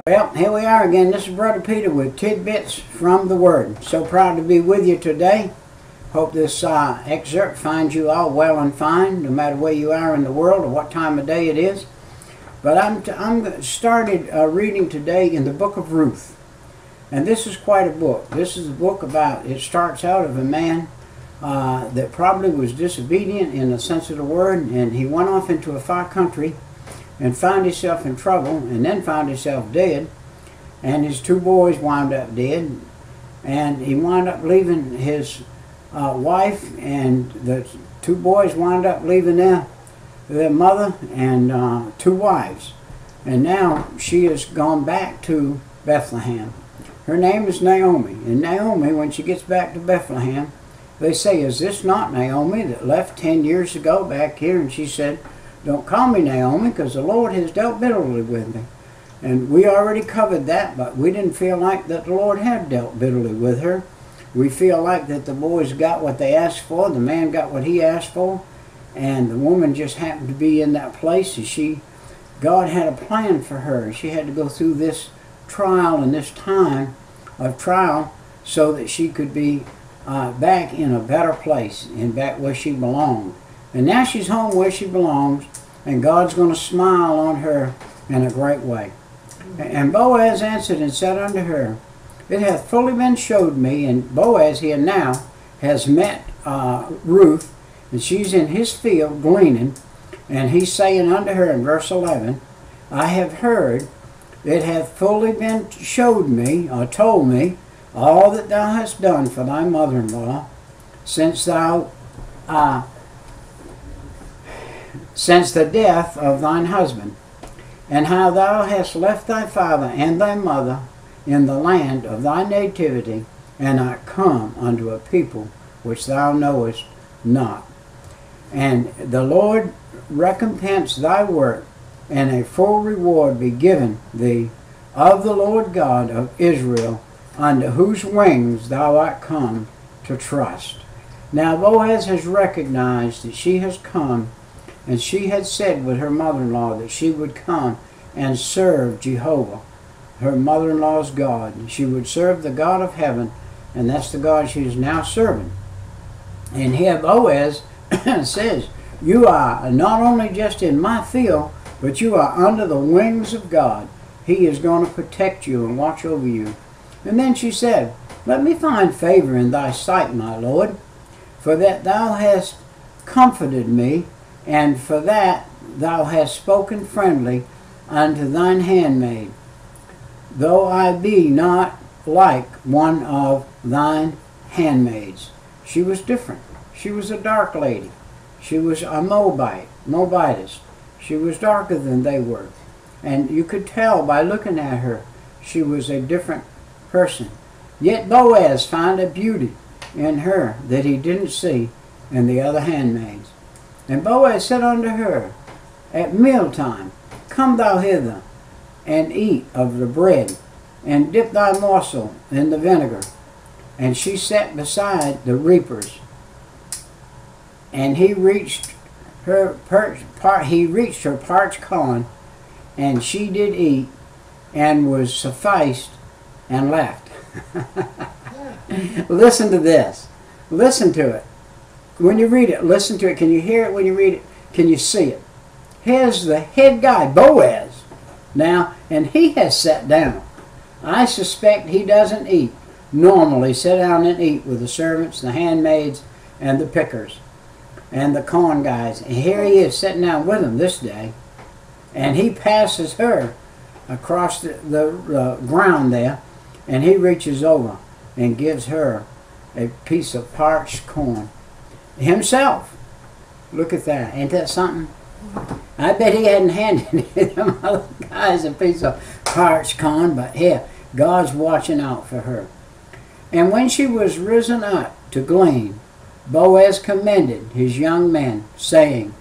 Well, here we are again. This is Brother Peter with tidbits from the Word. So proud to be with you today. Hope this excerpt finds you all well and fine, no matter where you are in the world or what time of day it is. But I'm started reading today in the book of Ruth. And this is quite a book. This is a book about, it starts out of a man that probably was disobedient in the sense of the word, and he went off into a far country and found himself in trouble, and then found himself dead, and his two boys wound up dead, and he wound up leaving his wife, and the two boys wound up leaving their mother and two wives. And now she has gone back to Bethlehem. Her name is Naomi, and Naomi, when she gets back to Bethlehem, they say, "Is this not Naomi that left 10 years ago back here?" And she said, "Don't call me Naomi, because the Lord has dealt bitterly with me." And we already covered that, but we didn't feel like that the Lord had dealt bitterly with her. We feel like that the boys got what they asked for, the man got what he asked for, and the woman just happened to be in that place, and God had a plan for her. She had to go through this trial and this time of trial so that she could be back in a better place and back where she belonged. And now she's home where she belongs, and God's going to smile on her in a great way. And Boaz answered and said unto her, "It hath fully been showed me." And Boaz here now has met Ruth, and she's in his field gleaning, and he's saying unto her in verse 11, "I have heard, it hath fully been showed me, or told me, all that thou hast done for thy mother-in-law, since the death of thine husband, and how thou hast left thy father and thy mother in the land of thy nativity, and art come unto a people which thou knowest not. And the Lord recompense thy work, and a full reward be given thee of the Lord God of Israel, under whose wings thou art come to trust." Now Boaz has recognized that she has come, and she had said with her mother-in-law that she would come and serve Jehovah, her mother-in-law's God. She would serve the God of heaven, and that's the God she is now serving. And here Boaz says, "You are not only just in my field, but you are under the wings of God. He is going to protect you and watch over you." And then she said, "Let me find favor in thy sight, my Lord, for that thou hast comforted me, and for that thou hast spoken friendly unto thine handmaid, though I be not like one of thine handmaids." She was different. She was a dark lady. She was a Moabitess. She was darker than they were. And you could tell by looking at her, she was a different person. Yet Boaz found a beauty in her that he didn't see in the other handmaids. And Boaz said unto her, "At mealtime, come thou hither, and eat of the bread, and dip thy morsel in the vinegar." And she sat beside the reapers, and he reached her parched corn, and she did eat, and was sufficed, and left. Listen to this. Listen to it. When you read it, listen to it. Can you hear it when you read it? Can you see it? Here's the head guy, Boaz, now, and he has sat down. I suspect he doesn't eat. Normally sit down and eat with the servants, the handmaids, and the pickers, and the corn guys. And here he is sitting down with them this day, and he passes her across the ground there, and he reaches over and gives her a piece of parched corn himself. Look at that. Ain't that something? I bet he hadn't handed them other guys a piece of parched corn, but here, God's watching out for her. And when she was risen up to glean, Boaz commended his young men, saying,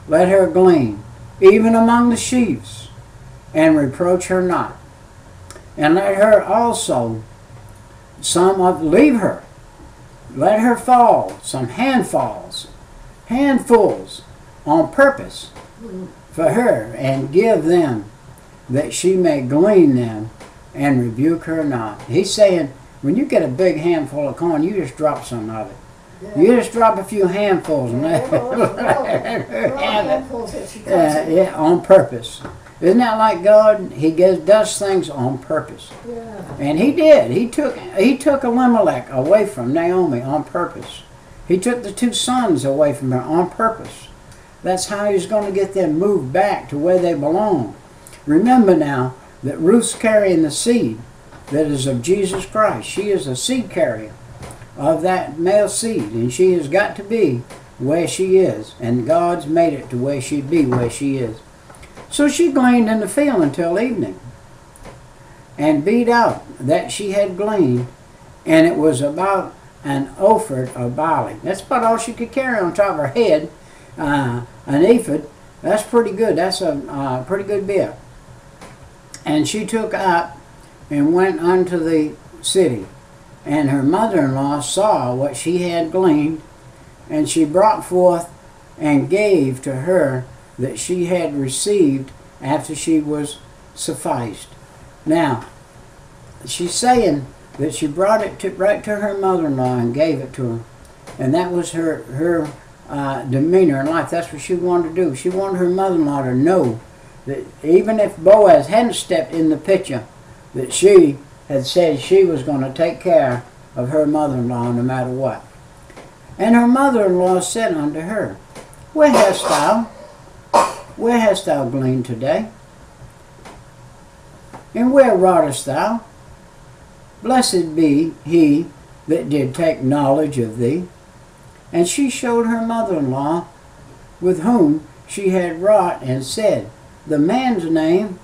"Let her glean, even among the sheaves, and reproach her not. And let her also leave her. Let her fall, some handfuls on purpose for her, and give them that she may glean them, and rebuke her not. He's saying, when you get a big handful of corn, you just drop some of it. Yeah. You just drop a few handfuls and yeah, on purpose. Isn't that like God? He does things on purpose. Yeah. And he did. He took Elimelech away from Naomi on purpose. He took the 2 sons away from her on purpose. That's how he's going to get them moved back to where they belong. Remember now that Ruth's carrying the seed that is of Jesus Christ. She is a seed carrier of that male seed, and she has got to be where she is, and God's made it to where she be where she is. So she gleaned in the field until evening, and beat out that she had gleaned, and it was about an ephod of barley. That's about all she could carry on top of her head. An ephod, that's pretty good. That's a pretty good bit. And she took up and went unto the city. And her mother-in-law saw what she had gleaned, and she brought forth and gave to her that she had received after she was sufficed. Now, she's saying that she brought it right to her mother-in-law and gave it to her. And that was her demeanor in life. That's what she wanted to do. She wanted her mother-in-law to know that even if Boaz hadn't stepped in the picture, that she had said she was going to take care of her mother-in-law no matter what. And her mother-in-law said unto her, Where hast thou gleaned today? And where wroughtest thou? Blessed be he that did take knowledge of thee. And she showed her mother-in-law with whom she had wrought, and said, The man's name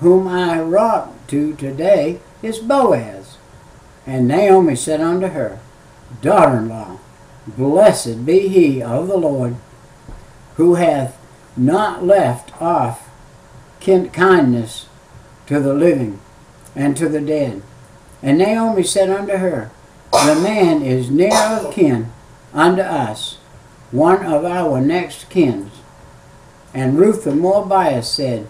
whom I wrought to today is Boaz. And Naomi said unto her, Daughter-in-law, blessed be he of the Lord, who hath not left off kindness to the living and to the dead. And Naomi said unto her, The man is near of kin unto us, one of our next kins. And Ruth the Moabitess said,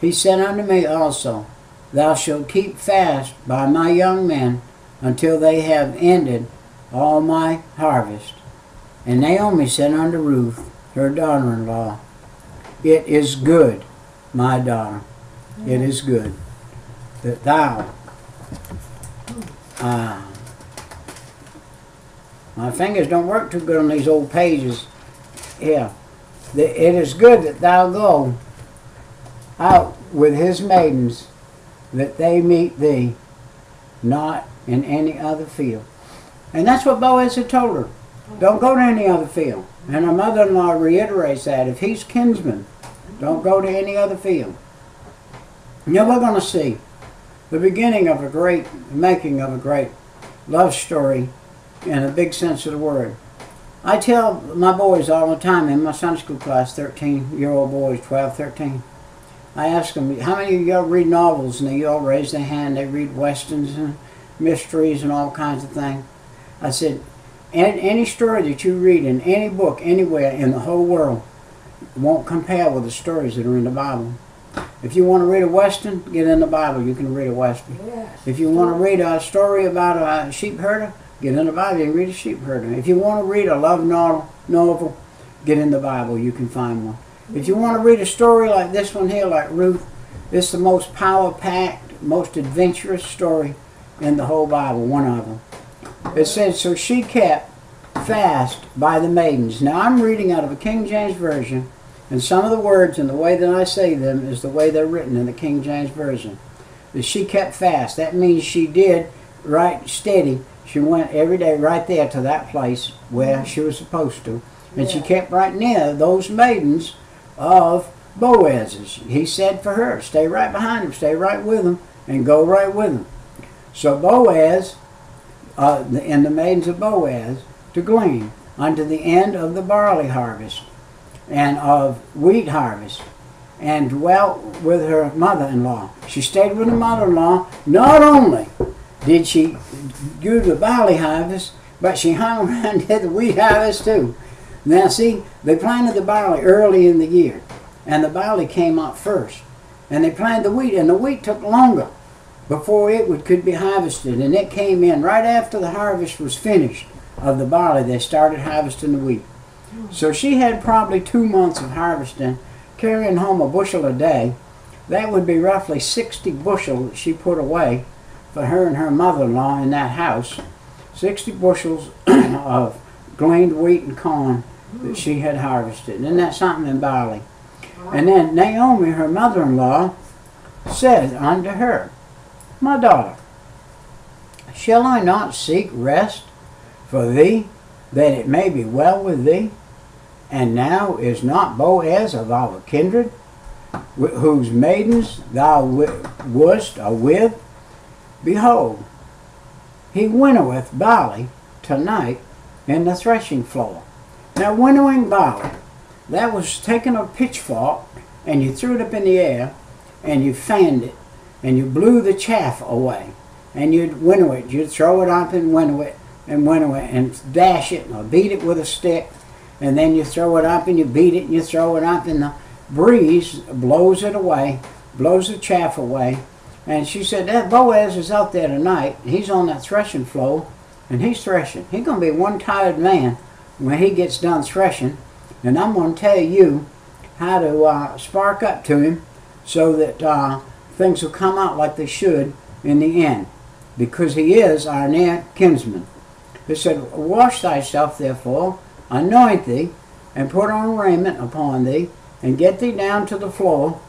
He said unto me also, Thou shalt keep fast by my young men until they have ended all my harvest. And Naomi said unto Ruth, her daughter-in-law, It is good, my daughter, it is good that thou, my fingers don't work too good on these old pages here. It is good that thou go out with his maidens, that they meet thee not in any other field. And that's what Boaz had told her. Don't go to any other field. And her mother-in-law reiterates that. If he's kinsman, don't go to any other field. Now we're going to see the beginning of making of a great love story in a big sense of the word. I tell my boys all the time in my Sunday school class, 13-year-old boys, 12, 13, I ask them, how many of y'all read novels? And they all raise their hand. They read westerns and mysteries and all kinds of things. I said, any story that you read in any book, anywhere in the whole world, won't compare with the stories that are in the Bible. If you want to read a western, get in the Bible. You can read a western. Yes. If you want to read a story about a sheep herder, get in the Bible. You can read a sheep herder. If you want to read a love novel, get in the Bible. You can find one. If you want to read a story like this one here, like Ruth, it's the most power-packed, most adventurous story in the whole Bible, one of them. It says, so she kept fast by the maidens. Now I'm reading out of a King James Version, and some of the words and the way that I say them is the way they're written in the King James Version. That she kept fast. That means she did right steady. She went every day right there to that place where she was supposed to. And she kept right near those maidens of Boaz's. He said for her, stay right behind him, stay right with him, and go right with him. So Boaz, and the maidens of Boaz, to glean unto the end of the barley harvest and of wheat harvest, and dwelt with her mother-in-law. She stayed with her mother-in-law. Not only did she do the barley harvest, but she hung around and did the wheat harvest too. Now see, they planted the barley early in the year, and the barley came up first. and they planted the wheat, and the wheat took longer before could be harvested, and it came in right after the harvest was finished of the barley. They started harvesting the wheat. So she had probably 2 months of harvesting, carrying home a bushel a day. That would be roughly 60 bushels that she put away for her and her mother-in-law in that house. 60 bushels of gleaned wheat and corn that she had harvested. Isn't that something in barley? And then Naomi, her mother-in-law, said unto her, My daughter, shall I not seek rest for thee, that it may be well with thee? And now is not Boaz of our kindred, whose maidens thou wast with? Behold, he winnoweth barley tonight in the threshing floor. Now winnowing barley, that was taking a pitchfork and you threw it up in the air and you fanned it and you blew the chaff away and you'd winnow it. You'd throw it up and winnow it and dash it or beat it with a stick, and then you throw it up and you beat it and you throw it up, and the breeze blows it away, blows the chaff away. And she said, that Boaz is out there tonight. He's on that threshing floor and he's threshing. He's going to be one tired man when he gets done threshing, and I'm going to tell you how to spark up to him so that things will come out like they should in the end, because he is our near kinsman. He said, Wash thyself therefore, anoint thee, and put on raiment upon thee, and get thee down to the floor,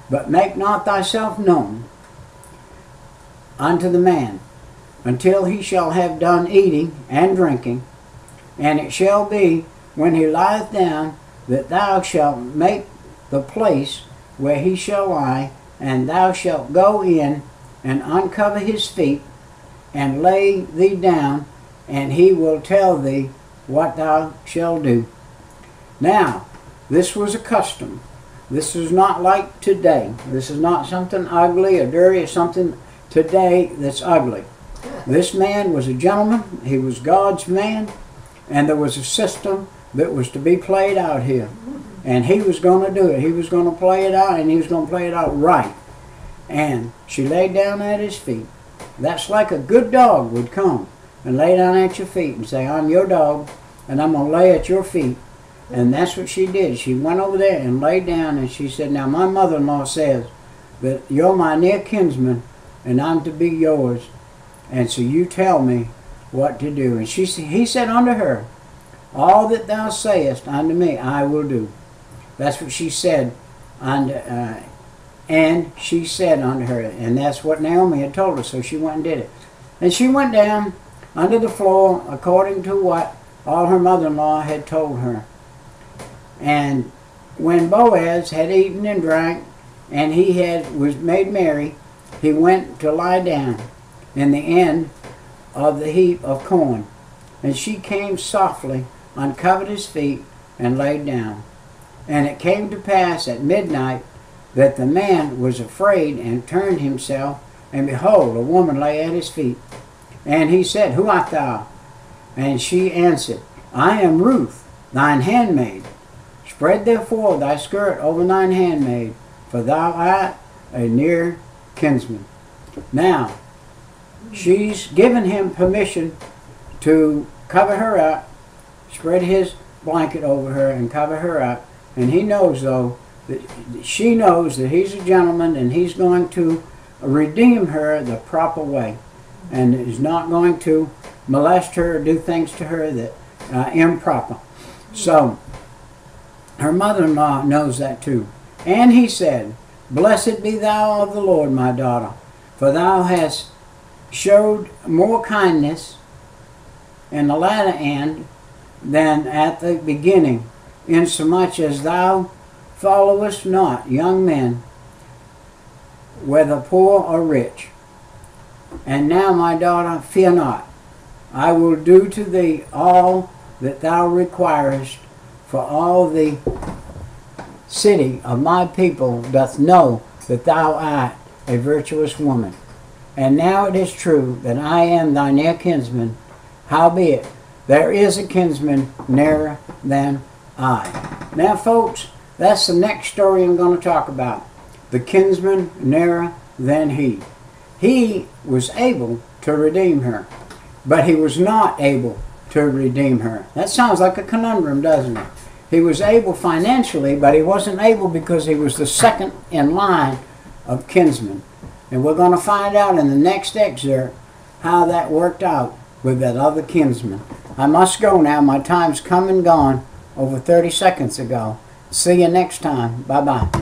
but make not thyself known unto the man, until he shall have done eating and drinking. And it shall be, when he lieth down, that thou shalt make the place where he shall lie, and thou shalt go in and uncover his feet, and lay thee down, and he will tell thee what thou shalt do. Now, this was a custom. This is not like today. This is not something ugly or dirty or something today that's ugly. This man was a gentleman. He was God's man, and there was a system that was to be played out here. And he was going to do it. He was going to play it out, and he was going to play it out right. And she laid down at his feet. That's like a good dog would come and lay down at your feet and say, I'm your dog, and I'm going to lay at your feet. And that's what she did. She went over there and laid down, and she said, now my mother-in-law says that you're my near kinsman, and I'm to be yours, and so you tell me what to do. And he said unto her, all that thou sayest unto me I will do. That's what she said and she said unto her, and that's what Naomi had told her, so she went and did it. And she went down under the floor according to what all her mother-in-law had told her. And when Boaz had eaten and drank, and he was made merry, he went to lie down in the end of the heap of corn. And she came softly, uncovered his feet, and laid down. And it came to pass at midnight that the man was afraid and turned himself, and behold, a woman lay at his feet. And he said, Who art thou? And she answered, I am Ruth, thine handmaid. Spread therefore thy skirt over thine handmaid, for thou art a near kinsman. Now, she's given him permission to cover her up, spread his blanket over her and cover her up. And he knows, though, that she knows that he's a gentleman and he's going to redeem her the proper way, and is not going to molest her or do things to her that improper. So her mother-in-law knows that too. And he said, Blessed be thou of the Lord, my daughter, for thou hast showed more kindness in the latter end than at the beginning, insomuch as thou followest not young men, whether poor or rich. And now, my daughter, fear not. I will do to thee all that thou requirest, for all the city of my people doth know that thou art a virtuous woman. And now it is true that I am thy near kinsman, howbeit there is a kinsman nearer than I. Now, folks, that's the next story I'm going to talk about. the kinsman nearer than he. He was able to redeem her, but he was not able to redeem her. That sounds like a conundrum, doesn't it? He was able financially, but he wasn't able because he was the second in line of kinsmen. And we're going to find out in the next excerpt how that worked out with that other kinsman. I must go now. My time's come and gone over 30 seconds ago. See you next time. Bye-bye.